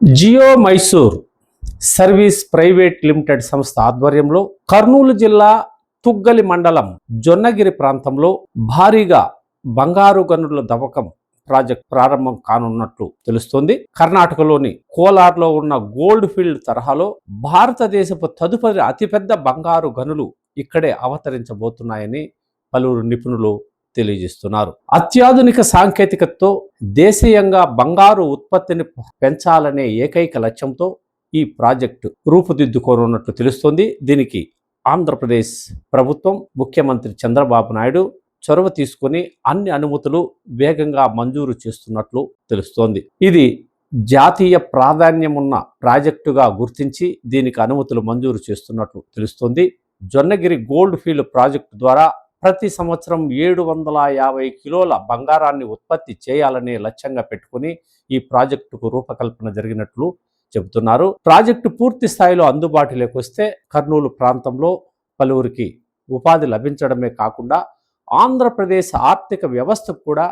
Jio Mysore service private limited సంస్థ ఆధ్వర్యంలో కర్నూలు జిల్లా తుగ్గలి మండలం జొన్నగిరి ప్రాంతంలో భారీగా బంగారు గనుల తవ్వకం ప్రాజెక్ట్ ప్రారంభం కానున్నట్లు తెలుస్తోంది. కర్ణాటకలోని కోలార్లో ఉన్న గోల్డ్ ఫీల్డ్ తరహాలో భారతదేశపు తదుపరి అతిపెద్ద బంగారు గనులు ఇక్కడే అవతరించబోతున్నాయని పలువురు నిపుణులు తెలియజేస్తున్నారు. అత్యాధునిక సాంకేతికతతో దేశీయంగా బంగారు ఉత్పత్తిని పెంచాలనే ఏకైక లక్ష్యంతో ఈ ప్రాజెక్టు రూపుదిద్దుకోనున్నట్లు తెలుస్తోంది. దీనికి ఆంధ్రప్రదేశ్ ప్రభుత్వం ముఖ్యమంత్రి చంద్రబాబు నాయుడు చొరవ తీసుకుని అన్ని అనుమతులు వేగంగా మంజూరు చేస్తున్నట్లు తెలుస్తోంది. ఇది జాతీయ ప్రాధాన్యమున్న ప్రాజెక్టుగా గుర్తించి దీనికి అనుమతులు మంజూరు చేస్తున్నట్లు తెలుస్తోంది. జొన్నగిరి గోల్డ్ ఫీల్డ్ ప్రాజెక్టు ద్వారా ప్రతి సంవత్సరం 750 కిలోల బంగారాన్ని ఉత్పత్తి చేయాలనే లక్ష్యంగా పెట్టుకుని ఈ ప్రాజెక్టుకు రూపకల్పన జరిగినట్లు చెబుతున్నారు. ప్రాజెక్టు పూర్తి స్థాయిలో అందుబాటులోకి వస్తే కర్నూలు ప్రాంతంలో పలువురికి ఉపాధి లభించడమే కాకుండా ఆంధ్రప్రదేశ్ ఆర్థిక వ్యవస్థకు కూడా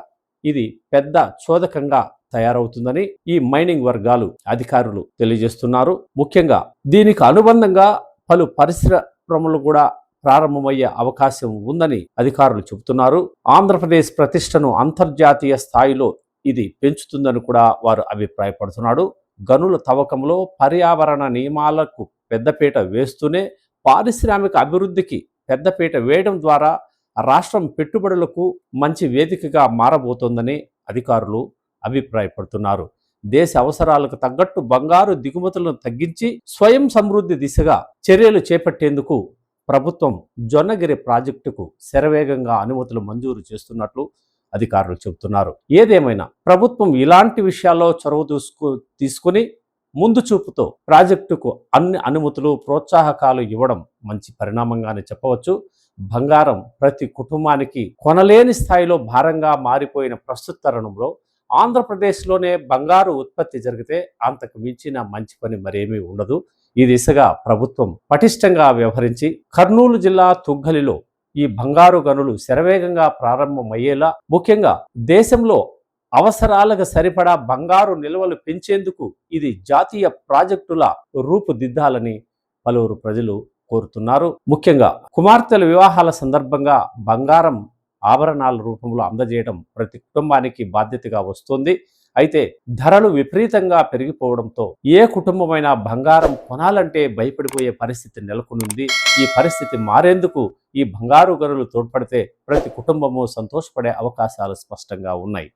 ఇది పెద్ద చోదకంగా తయారవుతుందని ఈ మైనింగ్ వర్గాలు అధికారులు తెలియజేస్తున్నారు. ముఖ్యంగా దీనికి అనుబంధంగా పలు పరిశ్రమలు కూడా ప్రారంభమయ్యే అవకాశం ఉందని అధికారులు చెబుతున్నారు. ఆంధ్రప్రదేశ్ ప్రతిష్టను అంతర్జాతీయ స్థాయిలో ఇది పెంచుతుందని కూడా వారు అభిప్రాయపడుతున్నారు. గనుల తవ్వకంలో పర్యావరణ నియమాలకు పెద్దపీట వేస్తూనే పారిశ్రామిక అభివృద్ధికి పెద్దపీట వేయడం ద్వారా రాష్ట్రం పెట్టుబడులకు మంచి వేదికగా మారబోతోందని అధికారులు అభిప్రాయపడుతున్నారు. దేశ అవసరాలకు తగ్గట్టు బంగారు దిగుమతులను తగ్గించి స్వయం సమృద్ధి దిశగా చర్యలు చేపట్టేందుకు ప్రభుత్వం జొన్నగిరి ప్రాజెక్టుకు శరవేగంగా అనుమతులు మంజూరు చేస్తున్నట్లు అధికారులు చెబుతున్నారు. ఏదేమైనా ప్రభుత్వం ఇలాంటి విషయాల్లో చొరవ తీసుకుని ముందు చూపుతో ప్రాజెక్టుకు అన్ని అనుమతులు ప్రోత్సాహకాలు ఇవ్వడం మంచి పరిణామంగానే చెప్పవచ్చు. బంగారం ప్రతి కుటుంబానికి కొనలేని స్థాయిలో భారంగా మారిపోయిన ప్రస్తుత తరుణంలో ఆంధ్రప్రదేశ్లోనే బంగారు ఉత్పత్తి జరిగితే అంతకు మించిన మంచి పని మరేమీ ఉండదు. ఈ దిశగా ప్రభుత్వం పటిష్టంగా వ్యవహరించి కర్నూలు జిల్లా తుగ్గలిలో ఈ బంగారు గనులు శరవేగంగా ప్రారంభమయ్యేలా, ముఖ్యంగా దేశంలో అవసరాలకు సరిపడా బంగారు నిల్వలు పెంచేందుకు ఇది జాతీయ ప్రాజెక్టుల రూపుదిద్దాలని పలువురు ప్రజలు కోరుతున్నారు. ముఖ్యంగా కుమార్తెల వివాహాల సందర్భంగా బంగారం ఆభరణాల రూపంలో అందజేయడం ప్రతి కుటుంబానికి బాధ్యతగా వస్తుంది. అయితే ధరలు విపరీతంగా పెరిగిపోవడంతో ఏ కుటుంబమైనా బంగారం కొనాలంటే భయపడిపోయే పరిస్థితి నెలకొనుంది. ఈ పరిస్థితి మారేందుకు ఈ బంగారు గనులు తోడ్పడితే ప్రతి కుటుంబము సంతోషపడే అవకాశాలు స్పష్టంగా ఉన్నాయి.